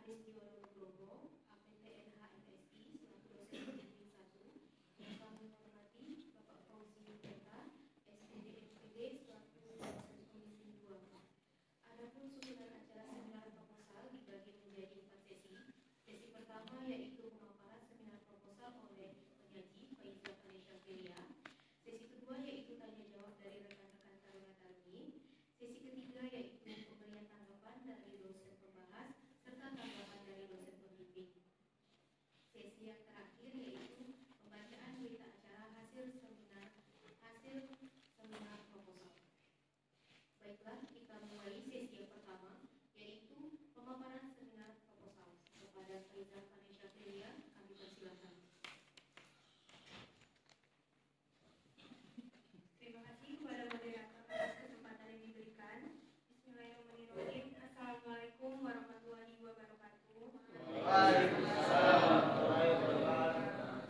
Aristio Nugroho, APTNH MSI, selaku dosen pembimbing 1, yang kami hormati Bapak Fauzi Yudheta, SPD MPD, selaku dosen pembimbing 2. Adapun susunan acara seminar proposal dibagi menjadi 4 sesi. Sesi pertama yaitu pemaparan seminar proposal oleh penyaji Faiza Vanessa Filia. Sesi kedua yaitu tanya jawab dari rekan-rekan Taruna Taruni. Sesi ketiga yaitu pemberian tanggapan dari dosen pembahas serta tanggapan dari dosen pembimbing. Sesi yang terakhir yaitu pembacaan berita acara hasil seminar proposal. Baiklah, kita mulai sesi yang pertama yaitu pemaparan seminar proposal. Kepada Faiza Vanessa Filia, kami persilakan. Terima kasih kepada moderator atas kesempatan yang diberikan. Bismillahirrahmanirrahim. Assalamualaikum warahmatullahi wabarakatuh.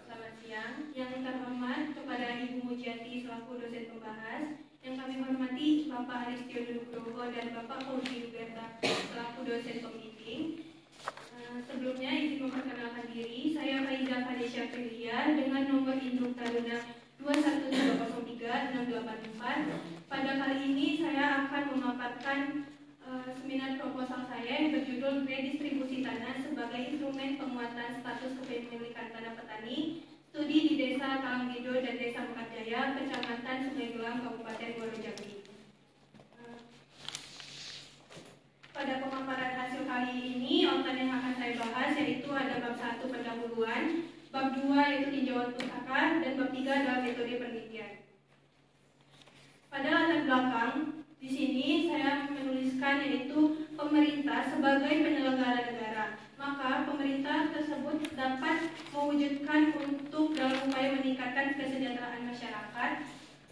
Selamat siang. Yang terhormat kepada Ibu Mujiati selaku dosen pembahas, yang kami hormati Bapak Aristio Nugroho dan Bapak Fauzi Yudheta selaku dosen pembimbing. Sebelumnya izin memperkenalkan diri, saya Faiza Vanessa Filia dengan nomor induk Taruna 21303-684. Pada kali ini saya akan memaparkan seminar proposal saya yang berjudul Redistribusi Tanah sebagai Instrumen Penguatan Status Kepemilikan Tanah Petani, Studi di Desa Talanggido dan Desa Mekarjaya, Kecamatan Sungai Gelang, Kabupaten Muaro Jambi. Pada pemaparan hasil kali ini, outline yang akan saya bahas yaitu ada bab 1 pendahuluan, bab 2 yaitu tinjauan pustaka, dan bab 3 adalah metode penelitian. Pada latar belakang, di sini saya menuliskan yaitu pemerintah sebagai penyelenggara negara. Maka pemerintah tersebut dapat mewujudkan untuk dalam upaya meningkatkan kesejahteraan masyarakat.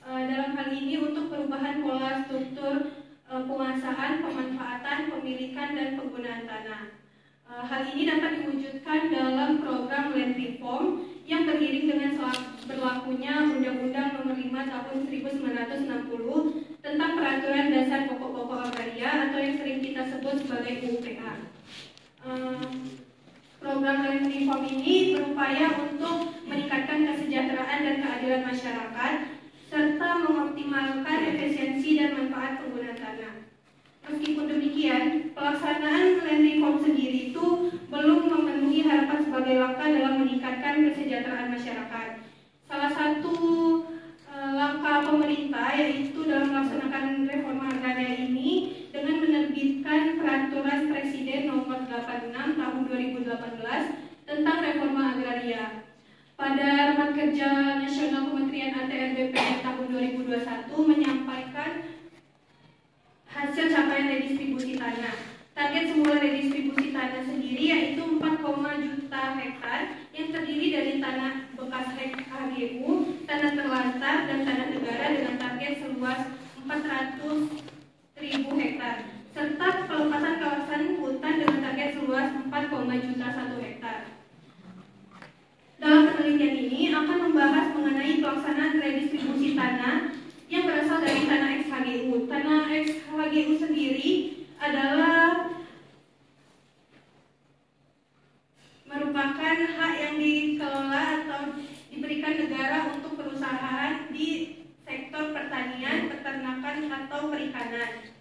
Dalam hal ini untuk perubahan pola struktur penguasaan, pemanfaatan, pemilikan, dan penggunaan tanah. Hal ini dapat diwujudkan dalam program Land Reform yang beriring dengan berlakunya Undang-Undang Nomor 5 Tahun 1960 tentang Peraturan Dasar Pokok-pokok Agraria atau yang sering kita sebut sebagai UPA. Program Land Reform ini berupaya untuk meningkatkan kesejahteraan dan keadilan masyarakat serta mengoptimalkan efisiensi dan manfaat penggunaan tanah. Meskipun demikian, pelaksanaan Land Reform sendiri itu belum memenuhi harapan sebagai langkah dalam meningkatkan kesejahteraan masyarakat. Salah satu langkah pemerintah yaitu dalam melaksanakan reforma agraria ini dengan menerbitkan Peraturan Presiden Nomor 86 Tahun 2018 tentang reforma agraria. Pada Rapat Kerja Nasional Kementerian ATR BPN tahun 2021 menyampaikan hasil capaian redistribusi tanah. Target semula redistribusi tanah sendiri yaitu 4, juta hektar yang terdiri dari tanah bekas HGU, tanah terlantar, dan tanah negara dengan target seluas 400.000 hektar, serta pelepasan kawasan hutan dengan target seluas 4, juta 1 hektar. Dalam penelitian ini akan membahas mengenai pelaksanaan redistribusi tanah yang berasal dari tanah ex-HGU. Tanah ex-HGU sendiri adalah merupakan hak yang dikelola atau diberikan negara untuk perusahaan di sektor pertanian, peternakan, atau perikanan.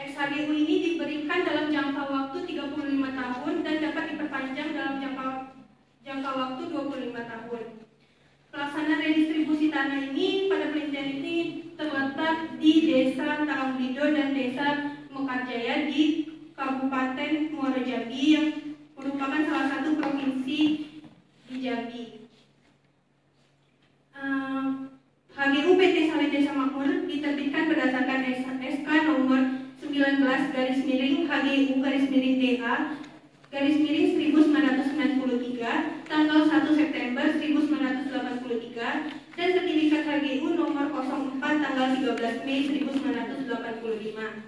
Ex-HGU ini diberikan dalam jangka waktu 35 tahun dan dapat diperpanjang dalam jangka waktu 25 tahun. Pelaksanaan redistribusi tanah ini pada penelitian ini terletak di Desa Talanggido dan Desa Mekarjaya di Kabupaten Muaro Jambi yang merupakan salah satu provinsi di Jambi. HGU PT Sawit Desa Makmur diterbitkan berdasarkan SK nomor 19/DA/DA/1993 tanggal 1 September 1983 dan sertifikat HGU nomor 04 tanggal 13 Mei 1985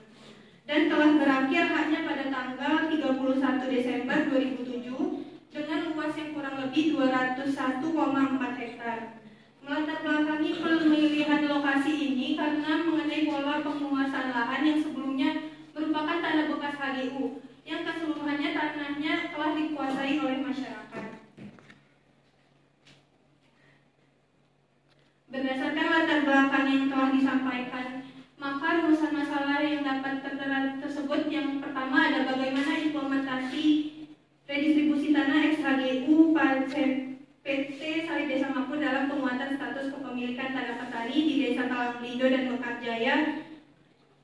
dan telah berakhir haknya pada tanggal 31 Desember 2007 dengan luas yang kurang lebih 201,4 hektar. Melatar belakangi pemilihan lokasi ini karena mengenai pola penguasaan lahan yang sebelumnya merupakan tanah bekas HGU yang keseluruhannya tanahnya yang telah disampaikan. Maka rumusan masalah yang dapat tertera tersebut yang pertama ada bagaimana implementasi redistribusi tanah XHGU PT Sawit Desa Makmur dalam penguatan status kepemilikan tanah petani di Desa Talanglido dan Mekarjaya,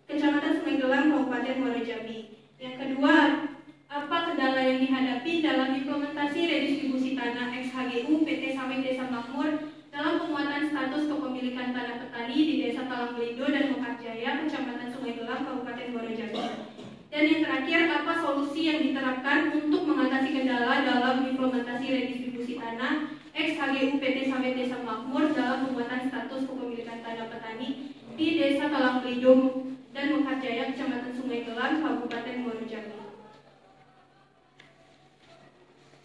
Kecamatan Sungai Gelang, Kabupaten Muaro Jambi. Yang kedua, apa kendala yang dihadapi dalam implementasi redistribusi tanah XHGU PT Sawit Desa Makmur dalam penguatan status kepemilikan tanah petani di Desa Talanglido dan Mekarjaya, Kecamatan Sungai Gelang, Kabupaten Muaro Jambi. Dan yang terakhir, apa solusi yang diterapkan untuk mengatasi kendala dalam implementasi redistribusi tanah XHGU PT Sawit Desa Makmur dalam penguatan status kepemilikan tanah petani di Desa Talanglido dan Mekarjaya, Kecamatan Sungai Gelang, Kabupaten Muaro Jambi.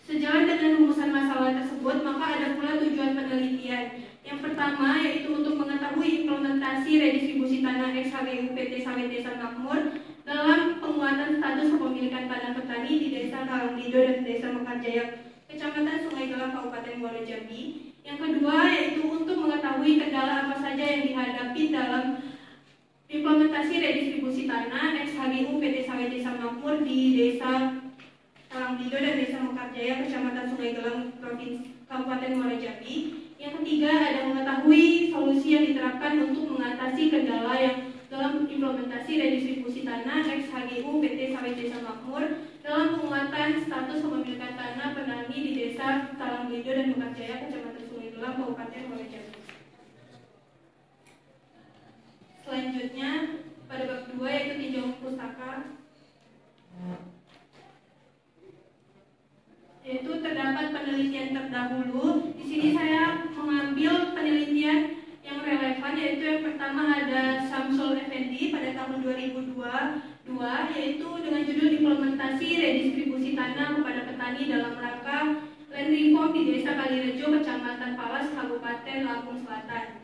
Sejalan dengan rumusan masalah tersebut, maka ada pula tujuan penelitian. Yang pertama yaitu untuk mengetahui implementasi redistribusi tanah XHGU PT Sawit Desa Makmur dalam penguatan status kepemilikan tanah petani di Desa Talanglido dan Desa Mekarjaya, Kecamatan Sungai Gelang, Kabupaten Muaro Jambi. Yang kedua yaitu untuk mengetahui kendala apa saja yang dihadapi dalam implementasi redistribusi tanah XHGU PT Sawit Desa Makmur di Desa Talanglido dan Desa Mekarjaya, Kecamatan Sungai Gelang, Provinsi Kabupaten Muaro Jambi. Yang ketiga ada mengetahui solusi yang diterapkan untuk mengatasi kendala yang dalam implementasi redistribusi tanah XHGU PT Sawit Desa Makmur dalam penguatan status kepemilikan tanah petani di Desa Talanglido dan Mekarjaya, Kecamatan Sungai Gelang, Kabupaten Muaro Jambi. Selanjutnya pada bab 2 yaitu tinjauan pustaka, yaitu terdapat penelitian terdahulu. Di sini saya mengambil penelitian yang relevan, yaitu yang pertama ada Samsul Effendi pada tahun 2002, yaitu dengan judul implementasi redistribusi tanah kepada petani dalam rangka land reform di Desa Kalirejo, Kecamatan Palas, Kabupaten Lampung Selatan.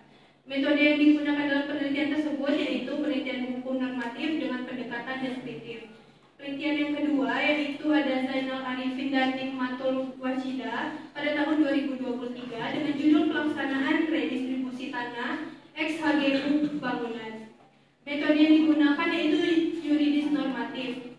Metode yang digunakan dalam penelitian tersebut yaitu penelitian hukum normatif dengan pendekatan deskriptif. Penelitian yang kedua yaitu ada Zainal Arifin dan Nikmatul Wajida pada tahun 2023 dengan judul pelaksanaan redistribusi tanah XHGU bangunan. Metode yang digunakan yaitu yuridis normatif.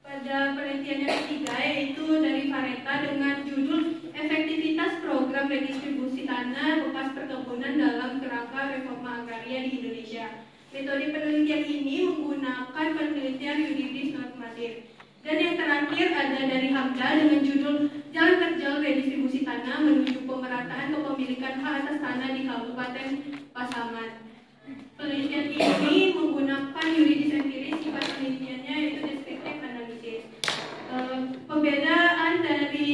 Pada penelitian yang ketiga yaitu dari Fareta dengan judul efektivitas program redistribusi tanah bekas perkebunan dalam kerangka reforma agraria di Indonesia. Metode penelitian ini menggunakan penelitian yuridis normatif. Dan yang terakhir ada dari Hamda dengan judul Jalan Terjal Redistribusi Tanah menuju pemerataan kepemilikan hak atas tanah di Kabupaten Pasaman. Penelitian ini menggunakan yuridis empiris, sifat penelitiannya yaitu descriptive analysis. Pembedaan dari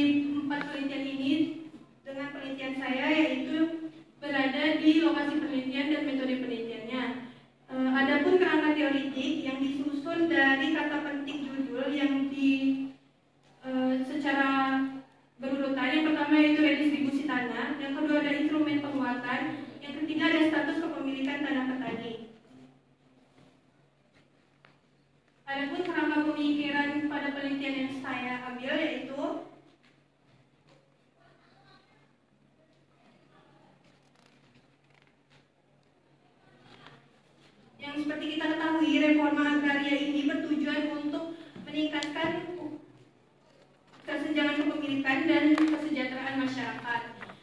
4 penelitian ini dengan penelitian saya yaitu berada di lokasi penelitian dan metode penelitiannya. Adapun kerangka teoritik yang disusun dari kata penting judul yang secara berurutan. Yang pertama yaitu redistribusi tanah, yang kedua ada instrumen penguatan, yang ketiga ada status kepemilikan tanah petani. Adapun kerangka pemikiran pada penelitian yang saya ambil yaitu yang seperti kita ketahui, reforma agraria ini bertujuan untuk meningkatkan kesenjangan kepemilikan dan kesejahteraan masyarakat.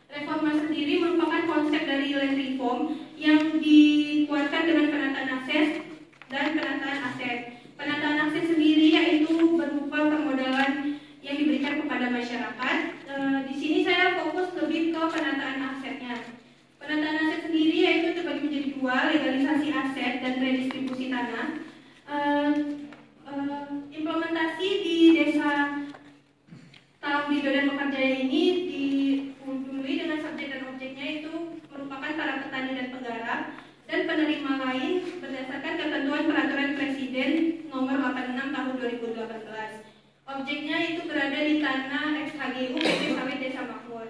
Reforma sendiri merupakan konsep dari land reform yang dikuatkan dengan penataan akses dan penataan aset. Penataan akses sendiri yaitu berupa permodalan yang diberikan kepada masyarakat. Di sini saya fokus lebih ke penataan asetnya. Penataan aset sendiri yaitu terbagi menjadi dua, legalisasi aset dan redistribusi tanah. Implementasi di Desa Talanglido dan Mekarjaya ini dihubungi dengan subjek dan objeknya itu merupakan para petani dan penggarap dan penerima lain berdasarkan ketentuan Peraturan Presiden Nomor 86 Tahun 2018. Objeknya itu berada di tanah XHGU PT Sawit Desa Makmur.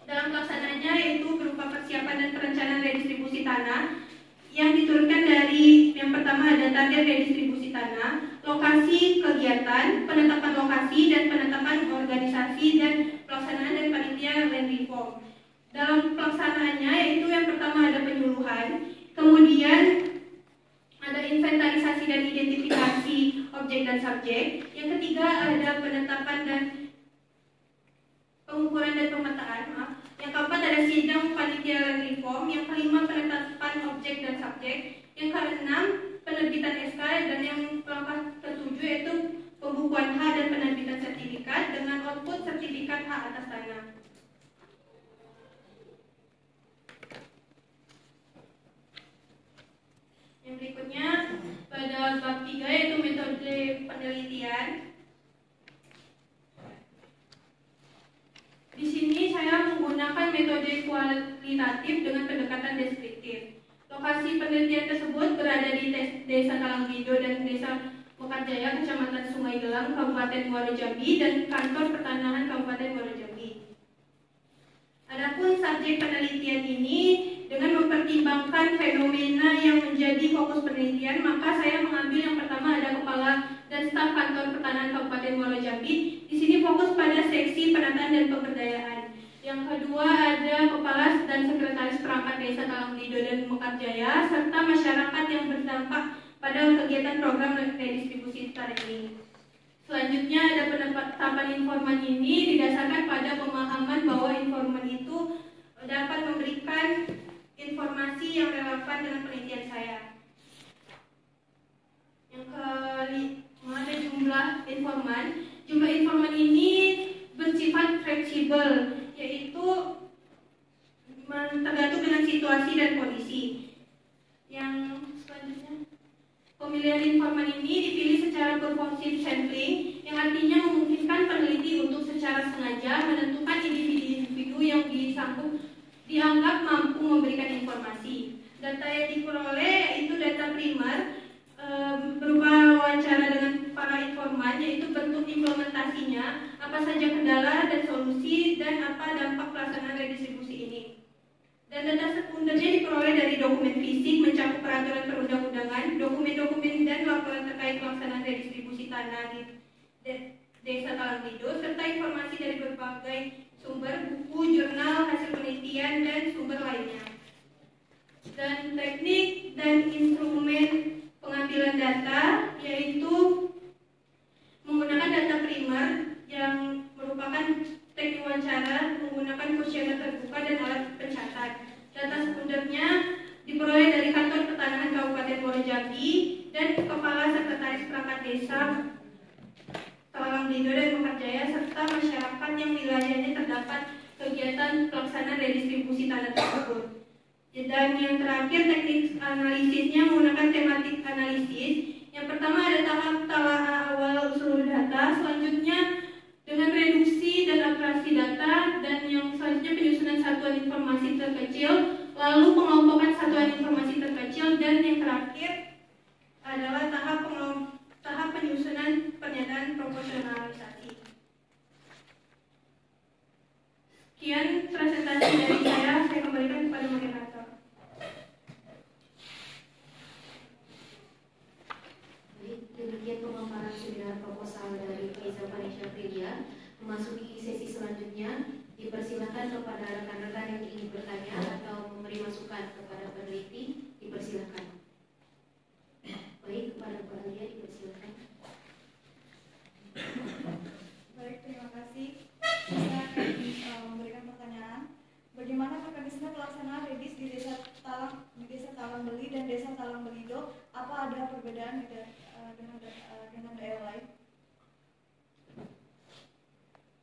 Dalam pelaksanaannya yaitu berupa persiapan dan perencanaan redistribusi tanah yang diturunkan dari yang pertama ada target redistribusi tanah, lokasi kegiatan, penetapan lokasi dan penetapan organisasi dan pelaksanaan dari panitia land reform. Dalam pelaksanaan pelaksanaannya, yaitu yang pertama ada penyuluhan, kemudian ada inventarisasi dan identifikasi objek dan subjek, yang ketiga ada penetapan dan pengukuran dan pemetaan, yang keempat ada sidang panitia dan reform, yang kelima penetapan objek dan subjek, yang keenam penerbitan SK, dan yang langkah ketujuh yaitu pembukuan hak dan penerbitan sertifikat dengan output sertifikat hak atas tanah. Yang berikutnya pada bab 3 yaitu metode penelitian. Di sini saya menggunakan metode kualitatif dengan pendekatan deskriptif. Lokasi penelitian tersebut berada di Desa Talangbido dan Desa Mekarjaya, Kecamatan Sungai Gelang, Kabupaten Muaro Jambi, dan Kantor Pertanahan Kabupaten Muaro Jambi. Adapun subjek penelitian ini dengan mempertimbangkan fenomena yang menjadi fokus penelitian, maka saya mengambil yang pertama ada kepala dan staf Kantor Pertanahan Kabupaten Muaro Jambi. Di sini fokus pada seksi penataan dan pemberdayaan. Yang kedua ada kepala dan sekretaris perangkat Desa Talangbido dan Mekarjaya serta masyarakat yang berdampak pada kegiatan program redistribusi tanah ini. Selanjutnya ada penetapan informan ini didasarkan pada pemahaman bahwa informan itu dapat memberikan informasi yang relevan dengan penelitian saya. Yang kelima ada jumlah informan. Jumlah informan ini bersifat fleksibel, yaitu tergantung dengan situasi dan kondisi. Yang selanjutnya, pemilihan informan ini dipilih secara purposive sampling, yang artinya memungkinkan peneliti untuk secara sengaja menentukan individu-individu yang dianggap mampu memberikan informasi. Data yang diperoleh itu data primer berupa wawancara dengan para informan, yaitu bentuk implementasinya, apa saja kendala dan solusi, dan apa dampak pelaksanaan redistribusi ini. Dan data sekundernya diperoleh dari dokumen fisik mencakup peraturan perundang-undangan, dokumen-dokumen dan laporan terkait pelaksanaan redistribusi tanah di Desa Talangbido, serta informasi dari berbagai sumber, buku, jurnal, hasil penelitian, dan sumber lainnya. Dan teknik dan instrumen pengambilan data yaitu menggunakan data primer yang merupakan teknik wawancara menggunakan kuesioner terbuka dan alat pencatat. Data sekundernya diperoleh dari Kantor Pertanahan Kabupaten Muaro Jambi dan Kepala Sekretaris Perangkat Desa Talangbido dan Mekarjaya serta masyarakat yang wilayahnya terdapat kegiatan pelaksanaan redistribusi tanah tersebut. Dan yang terakhir teknik analisisnya menggunakan tematik analisis. Yang pertama ada tahap telaah awal seluruh data, selanjutnya dengan reduksi dan akurasi data, dan yang selanjutnya penyusunan satuan informasi terkecil, lalu pengelompokan satuan informasi terkecil, dan yang terakhir adalah tahap penyusunan pernyataan proporsionalisasi. Sekian presentasi dari saya kembalikan kepada moderator. Demikian pemaparan seminar proposal dari Faiza Fanisha Prilia. Memasuki sesi selanjutnya, dipersilakan kepada rekan-rekan yang ingin bertanya atau memberi masukan kepada peneliti, dipersilakan. Baik, kepada Pak Lia, dipersilakan. Baik, terima kasih. Saya akan memberikan pertanyaan. Bagaimana mekanisme pelaksanaan redis di Desa Talangbeli dan Desa Talangbelido? Apa ada perbedaan dengan daerah lain?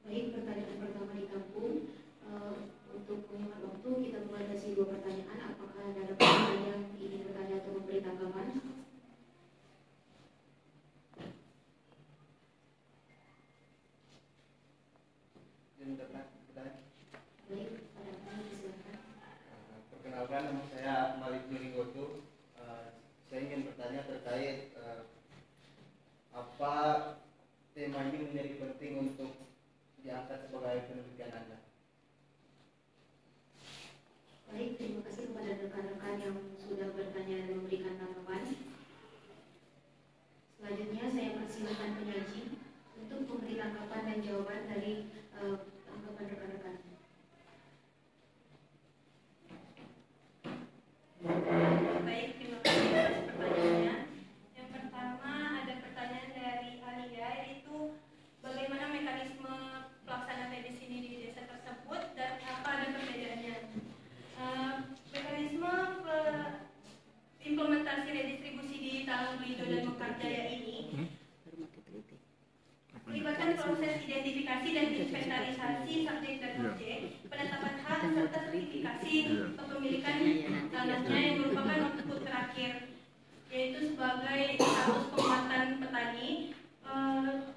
Baik, pertanyaan pertama di kampung. Untuk menghemat waktu, kita membatasi 2 pertanyaan. Apakah ada rekan yang ingin bertanya atau memberi tanggapan? Baik, pada kami silakan. Perkenalkan, nama saya Malik Nurigoto. Saya ingin bertanya terkait apa tema ini menjadi penting untuk diangkat sebagai penelitian Anda. Baik, terima kasih kepada rekan-rekan yang sudah bertanya dan memberikan tanggapan. Selanjutnya saya persilakan penyaji untuk memberi tanggapan dan jawaban dari tanggapan rekan-rekan. kepemilikan tanahnya yang merupakan output terakhir, yaitu sebagai status penguatan petani.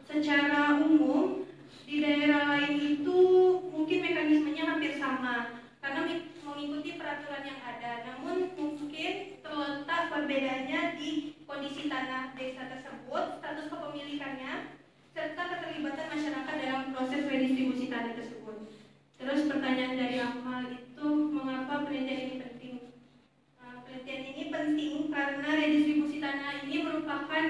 Secara umum di daerah lain itu mungkin mekanismenya hampir sama karena mengikuti peraturan yang ada, namun mungkin terletak perbedaannya di kondisi tanah desa tersebut, status kepemilikannya, serta keterlibatan masyarakat dalam proses redistribusi tanah tersebut. Terus pertanyaan dari Akmal itu, mengapa penelitian ini penting? Penelitian ini penting karena redistribusi tanah ini merupakan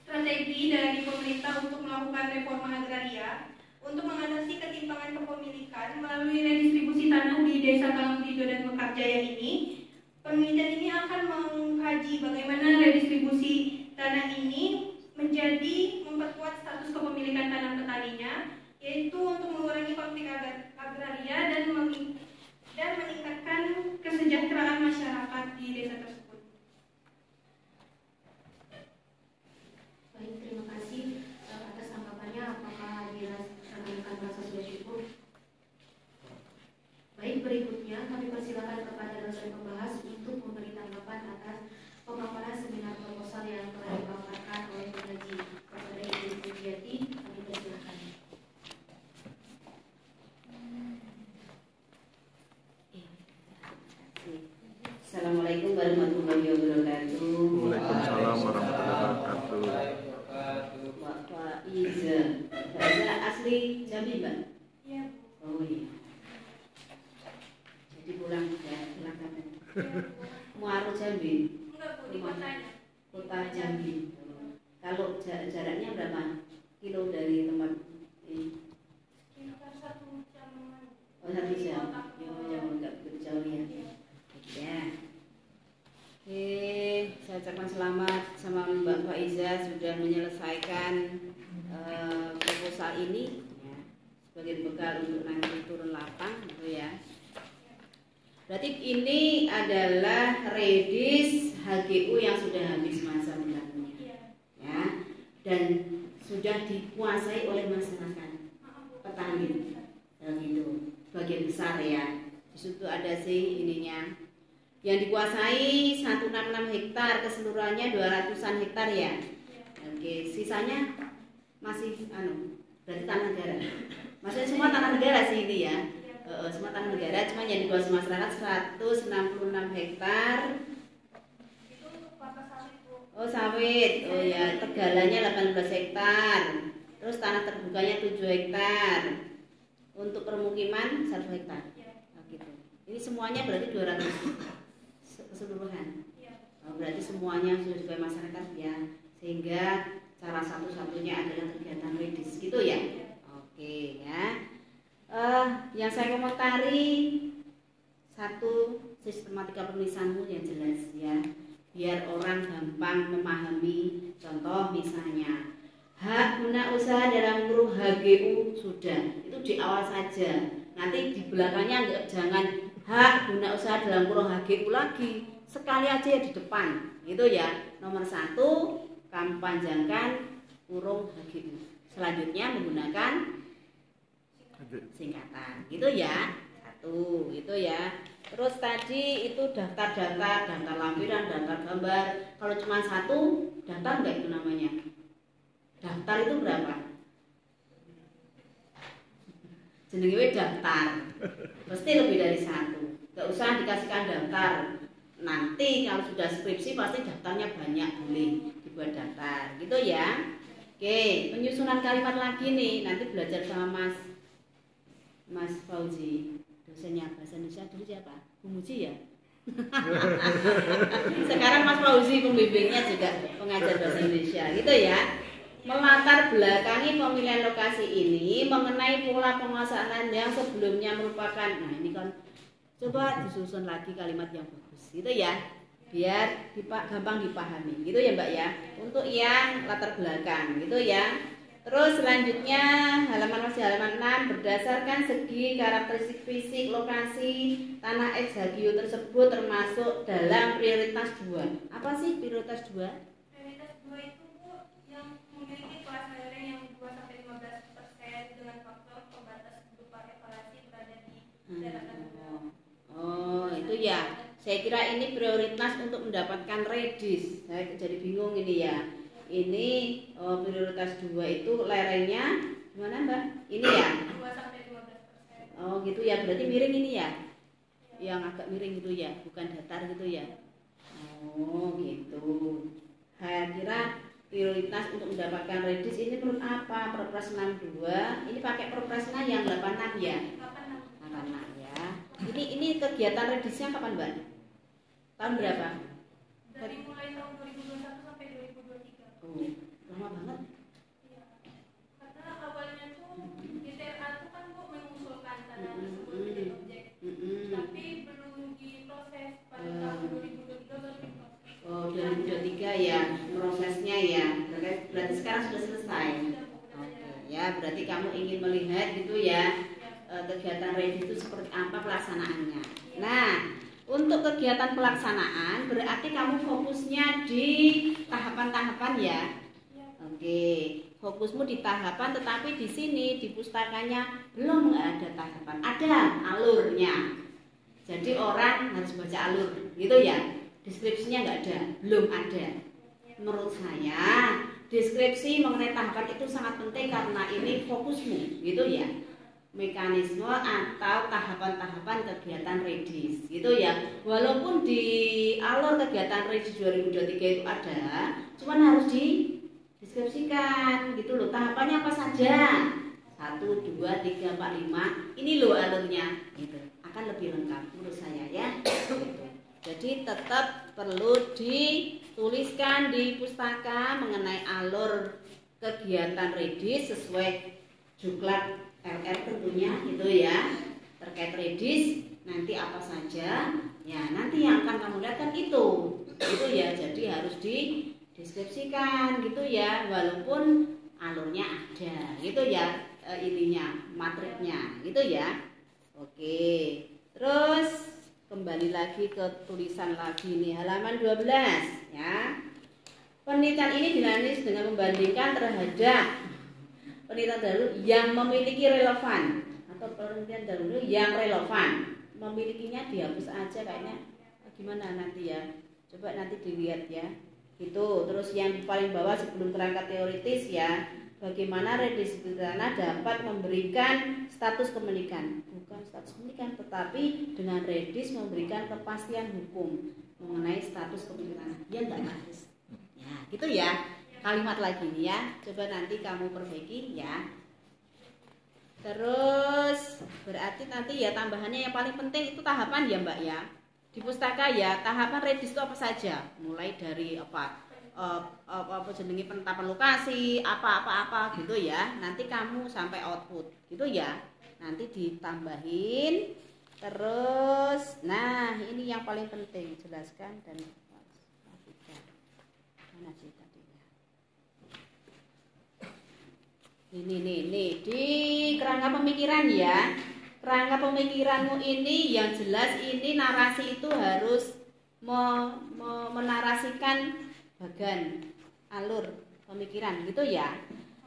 strategi dari pemerintah untuk melakukan reforma agraria untuk mengatasi ketimpangan kepemilikan melalui redistribusi tanah di Desa Talanglido dan Mekarjaya ini. Penelitian ini akan mengkaji bagaimana redistribusi tanah ini memperkuat status kepemilikan tanah petaninya, yaitu untuk mengurangi konflik agraria dan meningkatkan kesejahteraan masyarakat di desa tersebut. Baik, terima kasih atas tanggapannya. Apakah rekan-rekan merasa sudah cukup? Baik, berikutnya kami persilakan kepada dosen pembahas untuk memberi tanggapan atas pemaparan seminar proposal yang telah dipaparkan oleh pengaji. Kepada Ibu Pujiati, kami persilakan. Assalamualaikum warahmatullahi wabarakatuh. Waalaikumsalam warahmatullahi wabarakatuh. Pak Iza, Iza asli Jambi, Mbak? Iya. Oh iya. Jadi pulang ya, pulang kapan? Muaro Jambi, Enggak, Bu, di kotanya. kota Jambi. Kalau jaraknya berapa kilo dari tempat ini? Sekitar 1 jam. Oh, 1 jam. Ya, enggak begitu jauh ya. Ya. Oke, saya ucapkan selamat sama Mbak Faiza sudah menyelesaikan proposal ini ya, sebagai bekal untuk nanti turun lapang gitu ya. Berarti ini adalah redis HGU yang sudah habis masa berlakunya ya, dan sudah dikuasai oleh masyarakat petani dan itu sebagian besar ya. Di situ ada sih ininya yang dikuasai 166 hektar, keseluruhannya 200-an hektar ya. Oke, sisanya masih berarti tanah negara. Maksudnya semua tanah negara sih ini ya. Semua tanah negara, cuma yang dikuasai masyarakat 166 hektar. Itu untuk kelapa sawit, Bu. Oh, sawit. Oh ya, tegalannya 18 hektar. Terus tanah terbukanya 7 hektar. Untuk permukiman 1 hektar. Nah, gitu. Ini semuanya berarti 200 keseluruhan. Berarti semuanya sudah dikuasai masyarakat ya, sehingga cara satu-satunya adalah kegiatan redis gitu ya. Oke ya. Yang saya komentari satu, sistematika penulisanmu yang jelas ya, biar orang gampang memahami. Contoh misalnya hak guna usaha dalam kurung HGU sudah, itu di awal saja. Nanti di belakangnya jangan hak guna usaha dalam kurung HGU lagi, sekali aja ya di depan gitu ya. Nomor 1, kamu panjangkan kurung HGU, selanjutnya menggunakan singkatan gitu ya. 1 gitu ya. Terus tadi itu daftar lampiran, daftar gambar. Kalau cuma 1 daftar enggak itu namanya? Daftar itu berapa? Jenenge daftar. Pasti lebih dari 1. Enggak usah dikasihkan daftar. Nanti kalau sudah skripsi pasti daftarnya banyak, boleh dibuat daftar gitu ya. Oke, penyusunan kalimat lagi nih, nanti belajar sama Mas Fauzi, dosennya bahasa Indonesia dulu siapa? Bu Muji ya. Sekarang Mas Fauzi pembimbingnya juga pengajar bahasa Indonesia gitu ya. Melatar belakangi pemilihan lokasi ini mengenai pola penguasaan lahan yang sebelumnya merupakan, nah ini kan coba disusun lagi kalimat yang bagus gitu ya, biar gampang dipahami gitu ya Mbak ya, untuk yang latar belakang gitu ya. Terus selanjutnya halaman 6, berdasarkan segi karakteristik fisik lokasi tanah ex-HGU tersebut termasuk dalam prioritas 2. Apa sih prioritas 2? Prioritas 2 itu Bu, yang memiliki kelas lereng yang 2-15% dengan faktor pembatas berupa evaluasi berada di daratan. Saya kira ini prioritas untuk mendapatkan redis. Saya jadi bingung ini ya. Ini prioritas 2 itu lerengnya gimana Mbak? Ini ya? 2-15%. Oh gitu ya, berarti miring ini ya? Yang agak miring gitu ya, bukan datar gitu ya? Oh gitu. Saya kira prioritas untuk mendapatkan redis ini perlu apa? Perpres 62. Ini pakai perpresnya yang 86 ya? 86 ya. Ini kegiatan redisnya kapan Mbak? Tahun berapa? Dari mulai tahun 2021 sampai 2023. Oh, lama banget. Iya. Karena awalnya tuh di TRA tuh kan Bu mengusulkan tanah tersebut menjadi objek. Tapi belum diproses pada tahun 2023 baru diproses. Oh, 2023 ya prosesnya ya. Berarti sekarang sudah selesai. Oke, ya berarti kamu ingin melihat gitu ya kegiatan redis itu seperti apa pelaksanaannya. Nah, untuk kegiatan pelaksanaan berarti kamu fokusnya di tahapan-tahapan ya. Oke, fokusmu di tahapan, tetapi di sini di pustakanya belum ada tahapan, ada alurnya. Jadi orang harus baca alur, gitu ya. Deskripsinya nggak ada, belum ada. Menurut saya deskripsi mengenai tahapan itu sangat penting karena ini fokusmu, gitu ya. Mekanisme atau tahapan-tahapan kegiatan redis gitu ya. Walaupun di alur kegiatan redis 2023 itu ada, cuman harus dideskripsikan gitu loh. Tahapannya apa saja? 1, 2, 3, 4, 5. Ini loh alurnya gitu. Akan lebih lengkap menurut saya ya. Gitu. Jadi tetap perlu dituliskan di pustaka mengenai alur kegiatan redis sesuai juklat LR tentunya gitu ya, terkait redis nanti apa saja ya, nanti yang akan kamu lihat kan itu ya. Jadi harus dideskripsikan gitu ya, walaupun alurnya ada gitu ya, ininya matriknya gitu ya. Oke, terus kembali lagi ke tulisan lagi nih, halaman 12 ya. Penelitian ini dinamis dengan membandingkan terhadap penelitian dahulu yang memiliki relevan atau penelitian dahulu yang relevan. Memilikinya dihapus aja kayaknya, gimana nanti ya, coba nanti dilihat ya gitu. Terus yang paling bawah sebelum kerangka teoritis ya, bagaimana redis tanah dapat memberikan status kepemilikan, bukan status kepemilikan tetapi dengan redis memberikan kepastian hukum mengenai status kepemilikan ya, enggak harus ya gitu ya. Kalimat lagi nih ya, coba nanti kamu perbaiki ya. Terus berarti nanti ya tambahannya yang paling penting itu tahapan ya Mbak ya. Di pustaka ya, tahapan redis itu apa saja? Mulai dari apa jenenge penetapan lokasi, apa gitu ya. Nanti kamu sampai output gitu ya. Nanti ditambahin. Terus nah, ini yang paling penting, jelaskan dan mana sih? Ini di kerangka pemikiran ya. Kerangka pemikiranmu ini yang jelas ini narasi itu harus menarasikan bagan alur pemikiran gitu ya.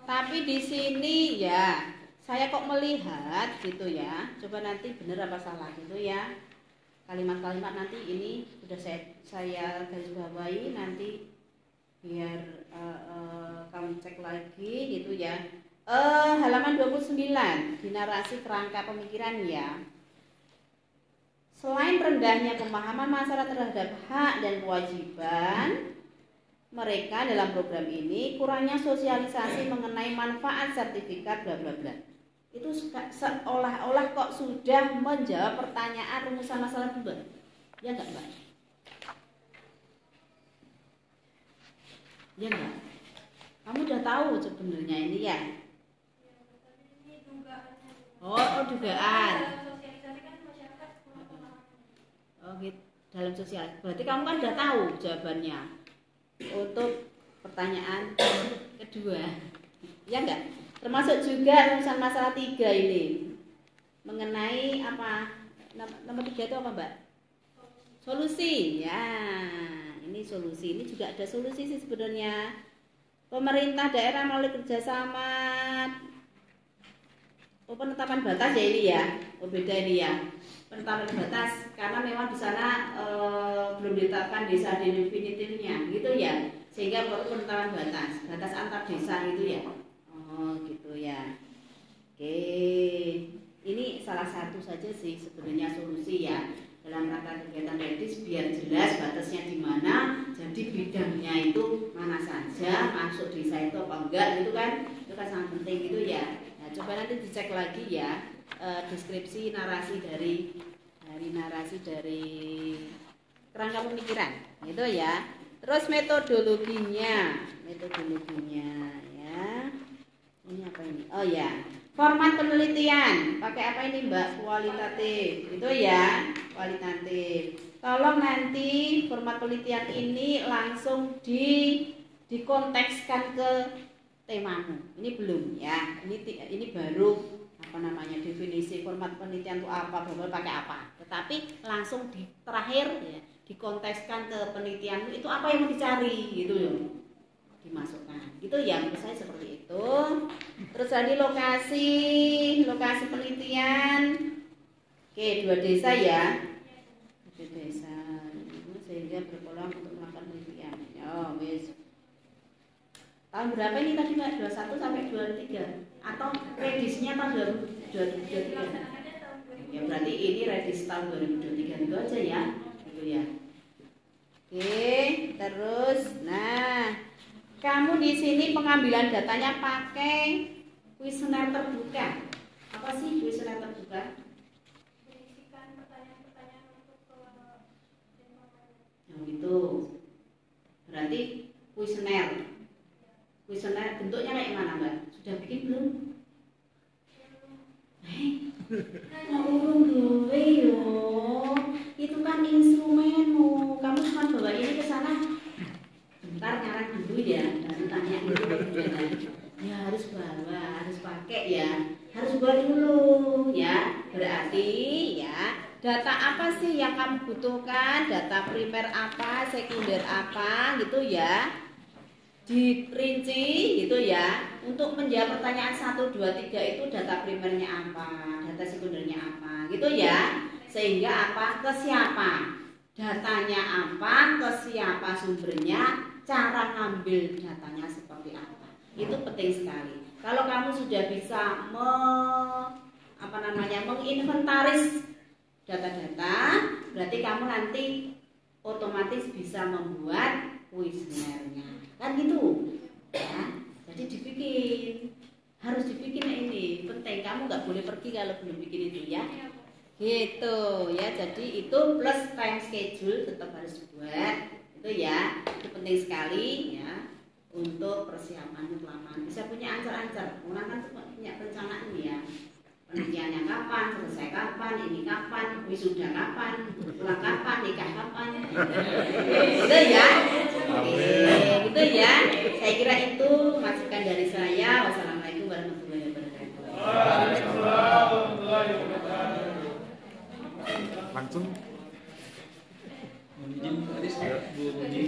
Tapi di sini ya saya kok melihat gitu ya. Coba nanti benar apa salah gitu ya. Kalimat-kalimat nanti ini sudah saya garis bawahi nanti biar kamu cek lagi gitu ya. Halaman 29 di narasi kerangka pemikiran ya. Selain rendahnya pemahaman masyarakat terhadap hak dan kewajiban mereka dalam program ini, kurangnya sosialisasi mengenai manfaat sertifikat bla bla bla. Itu seolah-olah kok sudah menjawab pertanyaan rumusan masalah debat. Ya enggak, Mbak? Ya enggak? Kamu udah tahu sebenarnya ini ya? Oh, dugaan. Oh, gitu. Dalam sosial. Berarti kamu kan udah tahu jawabannya untuk pertanyaan kedua. Ya enggak? Termasuk juga rumusan masalah 3 ini. Mengenai apa? Nomor 3 itu apa, Mbak? Solusi. Ya, ini solusi. Ini juga ada solusi sih sebenarnya. Pemerintah daerah melalui kerjasama penetapan batas ya ini ya, beda ini ya. penetapan batas karena memang di sana belum ditetapkan desa definitifnya gitu ya, sehingga perlu penetapan batas antar desa gitu ya. Oh gitu ya. Oke, ini salah satu saja sih sebenarnya solusi ya dalam rangka kegiatan redis biar jelas batasnya di mana, jadi bidangnya itu mana saja, masuk desa itu apa enggak gitu kan, itu kan sangat penting gitu ya. Nah coba nanti dicek lagi ya deskripsi narasi dari kerangka pemikiran gitu ya. Terus metodologinya ya. Ini apa ini? Oh ya, format penelitian pakai apa ini Mbak? Kualitatif itu ya, kualitatif. Tolong nanti format penelitian ini langsung dikontekskan ke temamu. Ini belum ya, ini baru apa namanya definisi format penelitian itu apa, baru pakai apa. Tetapi langsung di terakhir ya, dikontekskan ke penelitianmu itu apa yang mau dicari gitu ya, dimasukkan. Gitu ya, menurut saya seperti itu. Terus tadi lokasi penelitian. Oke, 2 desa ya. 2 desa. Sehingga berpeluang untuk melakukan penelitian. Ya, wis. Tahun berapa ini tadi Mbak? 21 sampai 23 atau redisnya tahun 2023? Ya berarti ini redis tahun 2023 itu aja ya. Gitu ya. Oke, terus nah, kamu di sini pengambilan datanya pakai kuesioner terbuka. Apa sih kuesioner terbuka? Berisikan pertanyaan-pertanyaan untuk Yang itu berarti kuesioner bentuknya kayak mana Mbak? Sudah bikin belum? Urung gawe yo. Itu kan instrumenmu. Kamu cuma bawa ini ke sana. Bentar ngarang dulu ya, baru tanya dulu gimana. Ya harus bawa, harus pakai ya. Harus buat dulu ya. Berarti ya, data apa sih yang kamu butuhkan? Data primer apa, sekunder apa gitu ya. Dirinci gitu ya. Untuk menjawab pertanyaan 1, 2, 3 itu data primernya apa, data sekundernya apa gitu ya. Sehingga apa, ke siapa, datanya apa, ke siapa sumbernya, cara ngambil datanya seperti apa. Itu penting sekali. Kalau kamu sudah bisa menginventaris data-data, berarti kamu nanti otomatis bisa membuat kuesionernya. Kan gitu ya, jadi harus dibikin ini penting, kamu nggak boleh pergi kalau belum bikin itu ya, gitu ya. Jadi itu plus time schedule tetap harus dibuat itu ya, itu penting sekali ya untuk persiapan kelamaan. Bisa punya ancar-ancar, orang kan punya perencanaan ya, penelitiannya kapan, selesai kapan, ini kapan, wisuda kapan, pulang kapan, nikah kapan, gitu ya. Oke, gitu ya. Saya kira itu masukan dari saya. Wassalamualaikum warahmatullahi wabarakatuh. Langsung. Mohon izin Pak Adis, Bu Ruji.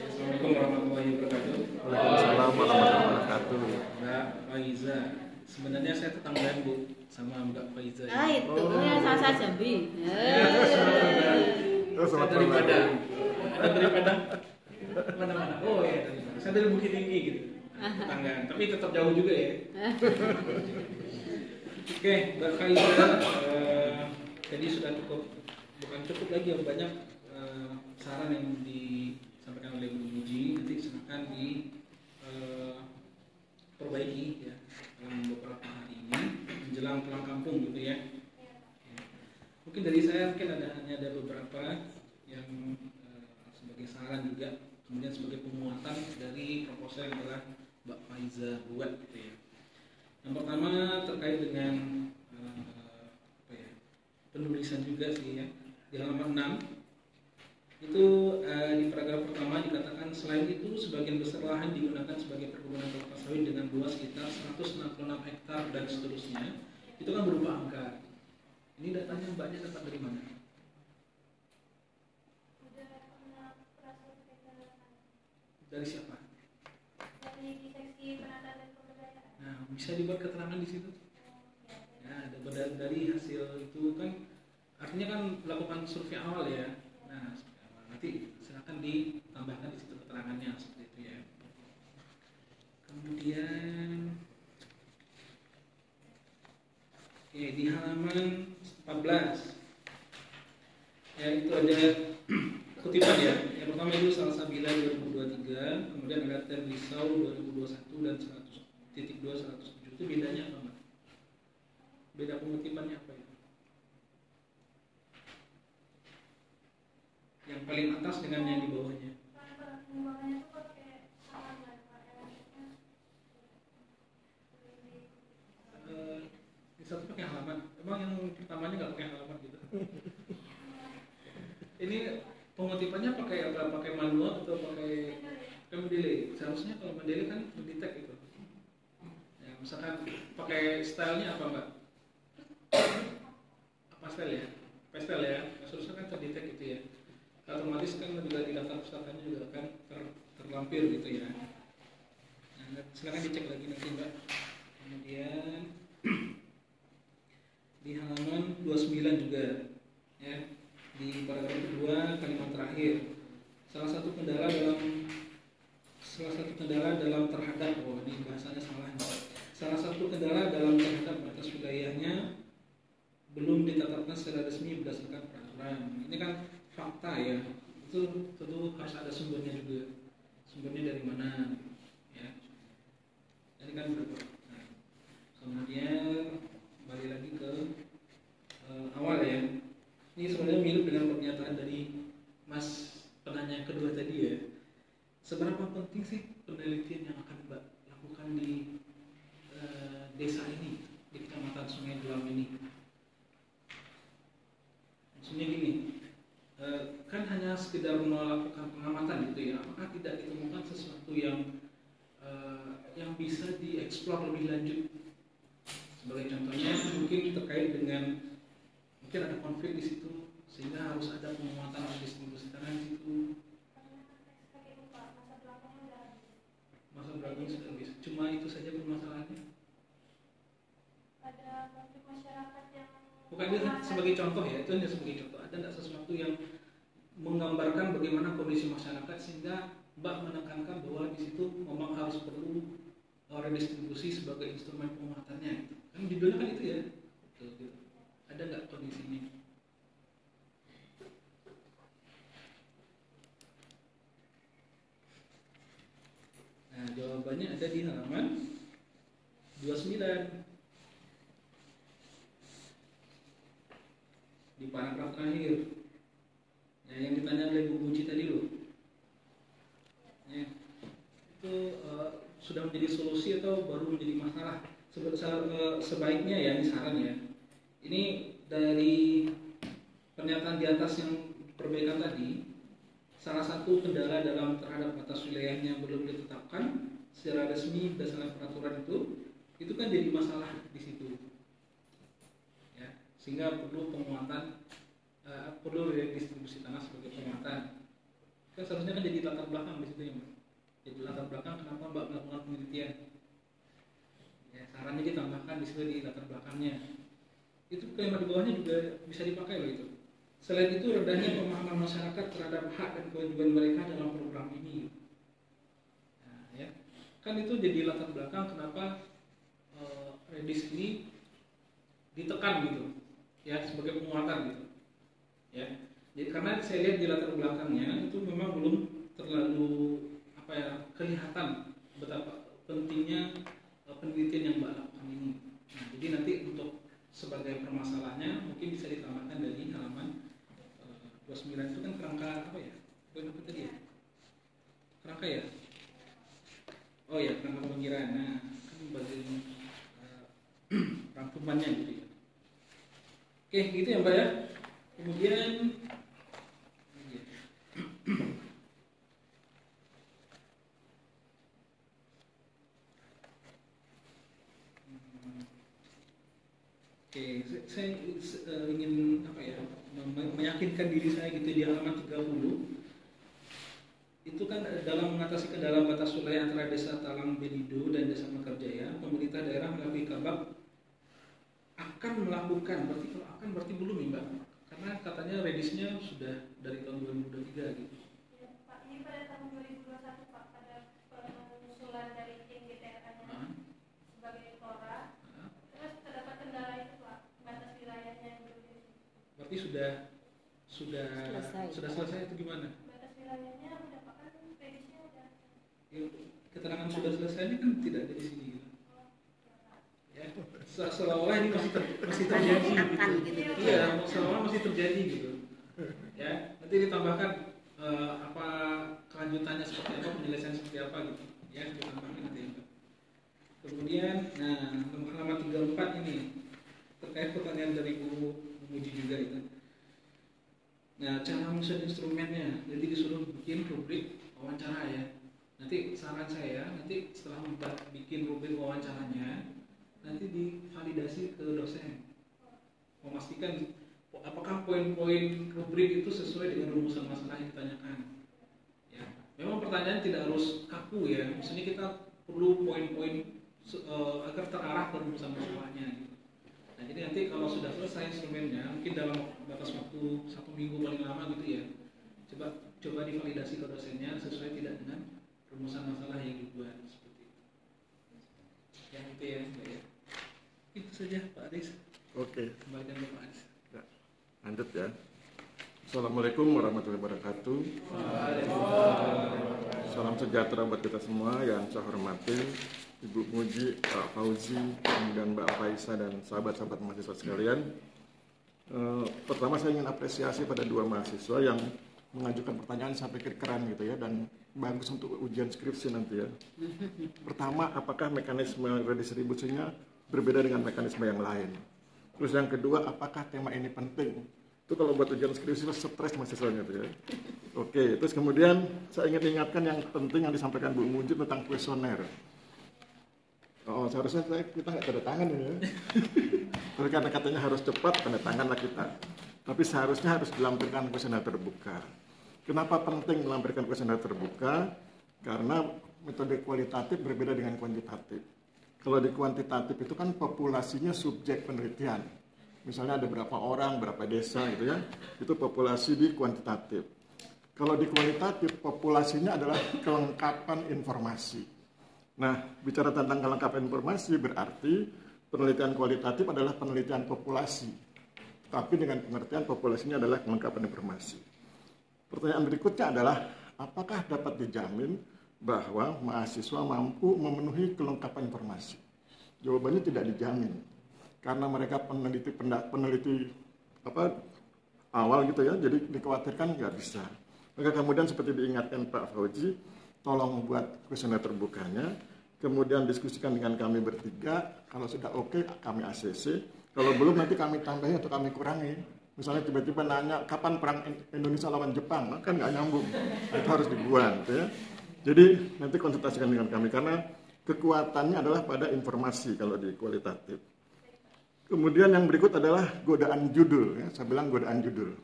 Assalamualaikum warahmatullahi wabarakatuh. Waalaikumsalam warahmatullahi wabarakatuh. Mbak Faiza, sebenarnya saya tetanggaan Bu sama Mbak Faiza. Ah itu ya saya Jambi. Saya dari Padang. Ada dari Padang? Mana-mana? Oh ya, saya dari Bukit Tinggi gitu. Tetanggaan, tapi tetap jauh juga ya. Oke, Mbak Faiza, tadi sudah bukan cukup lagi ya, banyak saran yang disampaikan oleh Bu Muji. Nanti silakan diperbaiki ya dalam beberapa hari ini menjelang pulang kampung gitu ya. Mungkin dari saya hanya ada beberapa yang sebagai saran juga, kemudian sebagai penguatan dari proposal yang telah Mbak Faiza buat gitu ya. Yang pertama terkait dengan penulisan juga sih ya. Di halaman 6 itu di paragraf pertama dikatakan selain itu sebagian besar lahan digunakan sebagai perkebunan kelapa sawit dengan luas sekitar 166 hektar dan seterusnya. Itu kan berupa angka. Ini datanya Mbaknya dapat dari mana? Dari siapa? Dari seksi penataan dan pemberdayaan. Nah, bisa dibuat keterangan di situ. Ya, dari hasil itu kan artinya kan melakukan survei awal ya. Nah, nanti silakan ditambahkan di situ keterangannya seperti itu ya. Kemudian di halaman 14 ya itu ada kutipan ya. Yang pertama itu Salsabila 2023, kemudian ada Terlisau 2021 dan 100.2 107. Itu bedanya apa, Mbak? Beda pengutipannya apa ya? Yang paling atas dengan yang di bawahnya. Di satu pakai halaman. Emang yang pertamanya nggak pakai halaman gitu? Ini pengutipannya pakai apa? Pakai manual atau pakai Mendeley? Seharusnya kalau Mendeley kan mendetek itu. Ya, misalkan pakai stylenya apa, Mbak? Apa style ya? Pastel ya. Seharusnya kan terdetek gitu ya. Otomatis kan juga di daftar pustakanya juga kan terlampir gitu ya. Nah, silakan dicek lagi nanti, Mbak. Kemudian di halaman 29 juga ya, di paragraf kedua kalimat terakhir, salah satu kendala dalam terhadap, oh ini bahasanya salah nih. Salah satu kendala dalam terhadap batas wilayahnya belum ditetapkan secara resmi berdasarkan peraturan. Ini kan fakta ya, itu tentu harus ada sumbernya juga. Sumbernya dari mana ya? Ini kan berapa? Nah, kemudian kembali lagi ke awal ya. Ini sebenarnya mirip dengan pernyataan dari Mas penanya kedua tadi ya. Seberapa penting sih penelitian yang akan Mbak lakukan di desa ini, di Kecamatan Sungai Gelam ini? Maksudnya gini, kan hanya sekedar melakukan pengamatan gitu ya. Apakah tidak ditemukan sesuatu yang bisa dieksplor lebih lanjut? Sebagai contohnya mungkin terkait dengan mungkin ada konflik di situ sehingga harus ada penguatan distribusi tanah di situ. Masa belakang sudah habis. Cuma itu saja permasalahannya. Ada konflik masyarakat yang Bukan itu sebagai contoh ya, itu hanya sebagai contoh. Ada nggak sesuatu yang menggambarkan bagaimana kondisi masyarakat sehingga Mbak menekankan bahwa di situ memang harus perlu redistribusi sebagai instrumen penguatannya gitu. Kan judulnya kan itu ya. Gitu. Ada nggak kondisi ini? Nah, jawabannya ada di halaman 29. Di paragraf terakhir. Ya, yang ditanya oleh Bu Bunci tadi loh. Ya, itu sudah menjadi solusi atau baru menjadi masalah? Sebaiknya ya, ini saran ya. Ini dari pernyataan di atas yang perbaikan tadi, salah satu kendala dalam terhadap batas wilayahnya belum ditetapkan secara resmi berdasarkan peraturan itu kan jadi masalah di situ. Ya, sehingga perlu penguatan, perlu redistribusi tanah sebagai penguatan. Kan seharusnya kan jadi latar belakang di situ ya, Mbak. Jadi latar belakang kenapa Mbak melakukan penelitian. Ya, sarannya ditambahkan di situ di latar belakangnya. Itu kalimat di bawahnya juga bisa dipakai loh itu. Selain itu rendahnya pemahaman masyarakat terhadap hak dan kewajiban mereka dalam program ini. Nah, ya, kan itu jadi latar belakang kenapa redis ini ditekan gitu, ya sebagai penguatan gitu. Ya, jadi karena saya lihat di latar belakangnya itu memang belum terlalu kelihatan betapa pentingnya penelitian yang Mbak lakukan ini. Nah, jadi nanti untuk sebagai permasalahannya mungkin bisa ditambahkan dari halaman 29 itu kan kerangka apa ya? Poin apa tadi ya? Kerangka ya? Oh ya, kerangka pengiraan. Nah, kan bagian rangkumannya gitu ya. Oke, gitu ya Mbak ya. Kemudian saya ingin meyakinkan diri saya gitu di halaman 30 itu kan dalam mengatasi kendala batas wilayah antara desa Talang Belido dan desa Mekarjaya, pemerintah daerah melalui Kabak akan melakukan, berarti kalau akan berarti belum ya Mbak, Karena katanya redisnya sudah dari tahun 2023 gitu. Ya, Pak, ini pada tahun 2021 Pak, pada pengusulan dari tim GTRA-nya sebagai Tora, terus terdapat kendala itu Pak, batas wilayahnya yang berbeda. Berarti sudah selesai itu gimana? Batas wilayahnya udah Pak, kan redisnya udah. Ya, keterangan sudah selesainya kan tidak ada di sini gitu. Ya, seolah-olah ini masih terjadi gitu. Iya, seolah-olah masih terjadi gitu. Ya, nanti ditambahkan apa kelanjutannya seperti apa, penjelasan seperti apa gitu. Ya, ditambahkan nanti. Kemudian, nah, halaman 34 ini terkait pertanyaan dari Bu Muji juga itu. Nah, cara menyusun instrumennya, jadi disuruh bikin rubrik wawancara ya. Nanti saran saya, nanti setelah bikin rubrik wawancaranya, nanti divalidasi ke dosen, memastikan apakah poin-poin rubrik itu sesuai dengan rumusan masalah yang ditanyakan. Ya, memang pertanyaan tidak harus kaku ya, misalnya kita perlu poin-poin agar terarah ke rumusan masalahnya. Gitu. Nah, jadi nanti kalau sudah selesai instrumennya, mungkin dalam batas waktu 1 minggu paling lama gitu ya, coba divalidasi ke dosennya sesuai tidak dengan rumusan masalah yang dibuat seperti itu. Yang itu ya, Mbak ya. Itu saja Pak Aris. Oke. Kembalikan ke Pak Aris. Ya, lanjut ya. Assalamualaikum warahmatullahi wabarakatuh. Salam sejahtera buat kita semua yang saya hormati, Ibu Muji, Pak Fauzi, kemudian Mbak Faisa dan sahabat-sahabat mahasiswa sekalian. Pertama saya ingin apresiasi pada dua mahasiswa yang mengajukan pertanyaan, saya pikir keren gitu ya, dan bagus untuk ujian skripsi nanti ya. Pertama, apakah mekanisme redistribusinya berbeda dengan mekanisme yang lain? Terus yang kedua, apakah tema ini penting? Itu kalau buat ujian skripsi stres mahasiswanya tuh ya. Oke, terus kemudian saya ingin ingatkan yang penting yang disampaikan Bu Muji tentang kuesioner. Oh, seharusnya kita nggak tanda tangan ini ya. Tapi karena katanya harus cepat, tanda tanganlah kita. Tapi seharusnya harus dilampirkan kuesioner terbuka. Kenapa penting melampirkan kuesioner terbuka? Karena metode kualitatif berbeda dengan kuantitatif. Kalau di kuantitatif itu kan populasinya subjek penelitian. Misalnya ada berapa orang, berapa desa gitu ya. Itu populasi di kuantitatif. Kalau di kualitatif, populasinya adalah kelengkapan informasi. Nah, bicara tentang kelengkapan informasi berarti penelitian kualitatif adalah penelitian populasi. Tapi dengan pengertian populasinya adalah kelengkapan informasi. Pertanyaan berikutnya adalah, apakah dapat dijamin bahwa mahasiswa mampu memenuhi kelengkapan informasi? Jawabannya tidak dijamin, karena mereka peneliti awal gitu ya, jadi dikhawatirkan nggak bisa. Maka kemudian seperti diingatkan Pak Fauzi, tolong buat kuesioner terbukanya, kemudian diskusikan dengan kami bertiga, kalau sudah oke kami ACC, kalau belum nanti kami tambahin atau kami kurangi. Misalnya tiba-tiba nanya kapan perang Indonesia lawan Jepang, maka nggak nyambung, itu harus dibuat gitu ya. Jadi nanti konsultasikan dengan kami, karena kekuatannya adalah pada informasi kalau di kualitatif. Kemudian yang berikut adalah godaan judul, ya. Saya bilang godaan judul.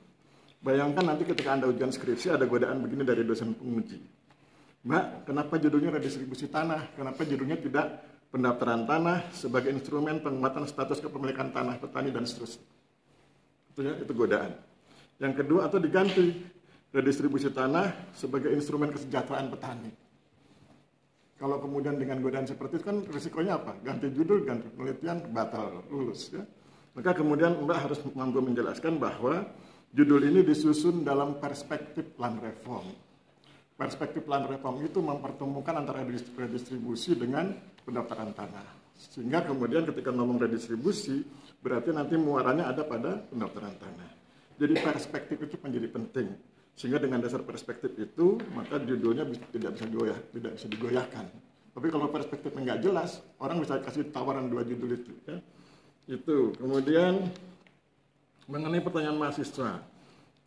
Bayangkan nanti ketika Anda ujian skripsi ada godaan begini dari dosen penguji. Mbak, kenapa judulnya redistribusi tanah? Kenapa judulnya tidak pendaftaran tanah sebagai instrumen penguatan status kepemilikan tanah petani dan seterusnya? Itu godaan. Yang kedua, atau diganti redistribusi tanah sebagai instrumen kesejahteraan petani. Kalau kemudian dengan godaan seperti itu kan risikonya apa? Ganti judul, ganti penelitian, batal, lulus ya. Maka kemudian Mbak harus mampu menjelaskan bahwa judul ini disusun dalam perspektif plan reform. Perspektif plan reform itu mempertemukan antara redistribusi dengan pendaftaran tanah. Sehingga kemudian ketika ngomong redistribusi, berarti nanti muaranya ada pada pendaftaran tanah. Jadi perspektif itu menjadi penting. Sehingga dengan dasar perspektif itu, maka judulnya tidak bisa digoyahkan. Tapi kalau perspektifnya nggak jelas, orang bisa kasih tawaran 2 judul itu. Ya. Itu. Kemudian mengenai pertanyaan mahasiswa,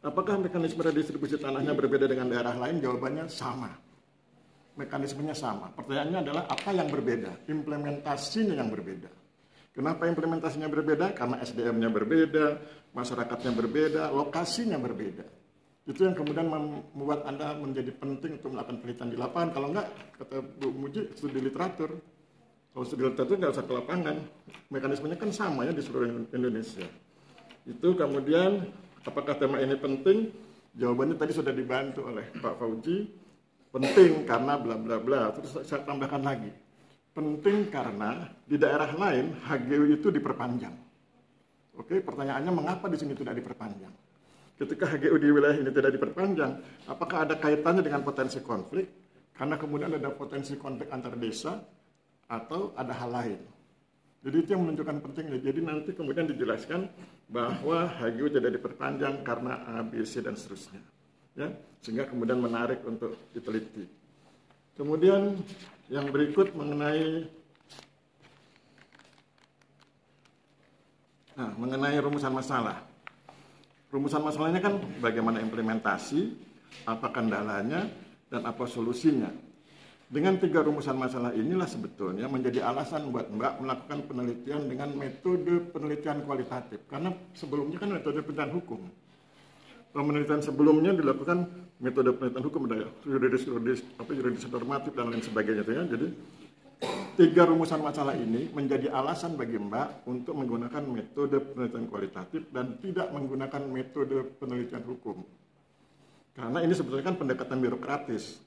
apakah mekanisme redistribusi tanahnya berbeda dengan daerah lain? Jawabannya sama. Mekanismenya sama. Pertanyaannya adalah apa yang berbeda? Implementasinya yang berbeda. Kenapa implementasinya berbeda? Karena SDM-nya berbeda, masyarakatnya berbeda, lokasinya berbeda. Itu yang kemudian membuat Anda menjadi penting untuk melakukan penelitian di lapangan. Kalau enggak, kata Bu Muji, studi literatur. Kalau studi literatur nggak usah ke lapangan. Mekanismenya kan sama ya di seluruh Indonesia. Itu kemudian Apakah tema ini penting? Jawabannya tadi sudah dibantu oleh Pak Fauzi. Penting karena bla bla bla. Terus saya tambahkan lagi. Penting karena di daerah lain HGU itu diperpanjang. Oke, pertanyaannya mengapa di sini tidak diperpanjang? Ketika HGU di wilayah ini tidak diperpanjang, apakah ada kaitannya dengan potensi konflik? Karena kemudian ada potensi konflik antar desa atau ada hal lain. Jadi itu yang menunjukkan pentingnya. Jadi nanti kemudian dijelaskan bahwa HGU tidak diperpanjang karena A, B, C, dan seterusnya. Ya, sehingga kemudian menarik untuk diteliti. Kemudian yang berikut mengenai rumusan masalah. Rumusan masalahnya kan bagaimana implementasi, apa kendalanya, dan apa solusinya. Dengan 3 rumusan masalah inilah sebetulnya menjadi alasan buat Mbak melakukan penelitian dengan metode penelitian kualitatif. Karena sebelumnya kan metode penelitian hukum. Penelitian sebelumnya dilakukan metode penelitian hukum, ada yuridis normatif dan lain sebagainya. Ya. Jadi 3 rumusan masalah ini menjadi alasan bagi Mbak untuk menggunakan metode penelitian kualitatif dan tidak menggunakan metode penelitian hukum. Karena ini sebetulnya kan pendekatan birokratis.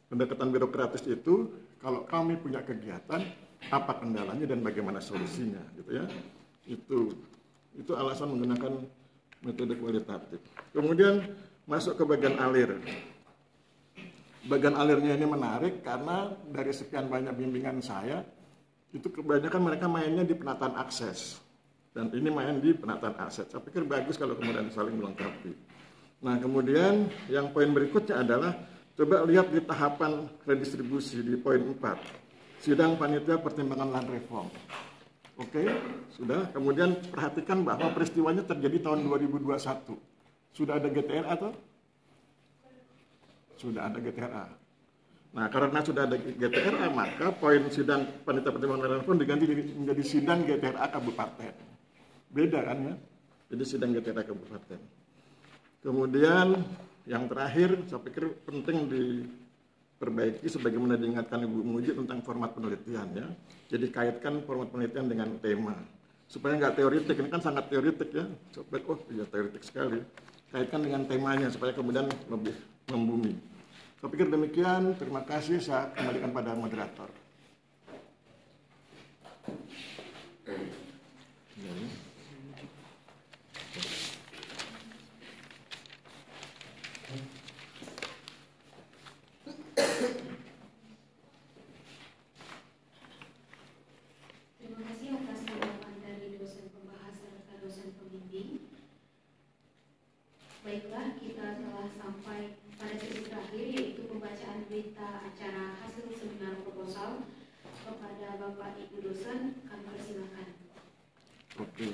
Pendekatan birokratis itu kalau kami punya kegiatan, apa kendalanya dan bagaimana solusinya, gitu ya. Itu alasan menggunakan metode kualitatif. Kemudian masuk ke bagian alir. Bagian alirnya ini menarik karena dari sekian banyak bimbingan saya, itu kebanyakan mereka mainnya di penataan akses. Dan ini main di penataan akses. Saya pikir bagus kalau kemudian saling melengkapi. Nah, kemudian yang poin berikutnya adalah coba lihat di tahapan redistribusi di poin 4. Sidang panitia pertimbangan land reform. Oke, sudah. Kemudian perhatikan bahwa peristiwanya terjadi tahun 2021. Sudah ada GTRA atau? Sudah ada GTRA. Nah, karena sudah ada GTRA, maka poin sidang panitia pertimbangan land reform diganti menjadi sidang GTRA kabupaten. Beda kan ya? Jadi sidang GTRA kabupaten. Kemudian yang terakhir, saya pikir penting diperbaiki sebagaimana diingatkan Ibu Muji tentang format penelitian ya. Jadi kaitkan format penelitian dengan tema. Supaya nggak teoritik, ini kan sangat teoritik ya. Coba, iya teoritik sekali. Kaitkan dengan temanya supaya kemudian lebih membumi. Saya pikir demikian, terima kasih, saya kembalikan pada moderator. Terima kasih atas tanggapan dari dosen pembahas serta dosen pembimbing. Baiklah, kita telah sampai pada sesi terakhir, yaitu pembacaan berita acara hasil seminar proposal. Kepada Bapak Ibu dosen, kami persilakan. Oke.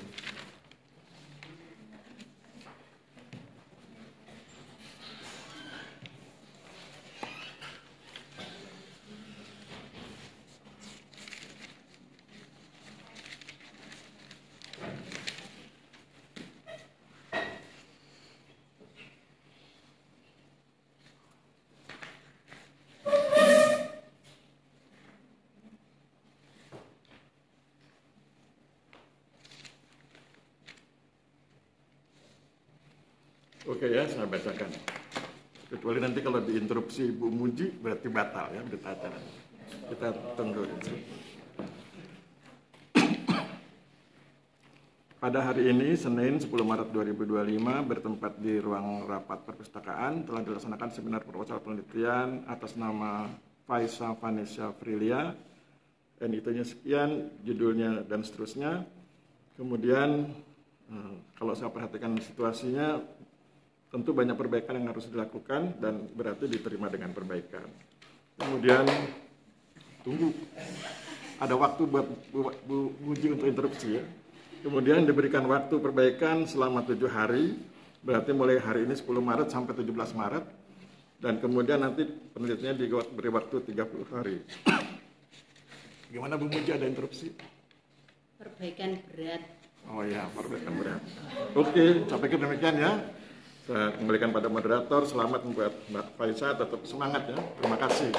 Oke ya, saya bacakan. Kecuali nanti kalau diinterupsi Bu Muji berarti batal ya berita acara. Kita tunggu. Pada hari ini, Senin 10 Maret 2025, bertempat di ruang rapat perpustakaan, telah dilaksanakan seminar proposal penelitian atas nama Faisa Vanessa Frilia. NIT-nya sekian, judulnya dan seterusnya. Kemudian, kalau saya perhatikan situasinya, tentu banyak perbaikan yang harus dilakukan dan berarti diterima dengan perbaikan. Kemudian tunggu, ada waktu buat Bu Muji untuk interupsi ya. Kemudian diberikan waktu perbaikan selama 7 hari, berarti mulai hari ini 10 Maret sampai 17 Maret. Dan kemudian nanti penelitiannya diberi waktu 30 hari. Gimana Bu Muji, ada interupsi? Perbaikan berat. Oh ya, perbaikan berat. Oke, saya pikir demikian ya. Saya kembalikan pada moderator. Selamat membuat Mbak Faisa, tetap semangat ya. Terima kasih.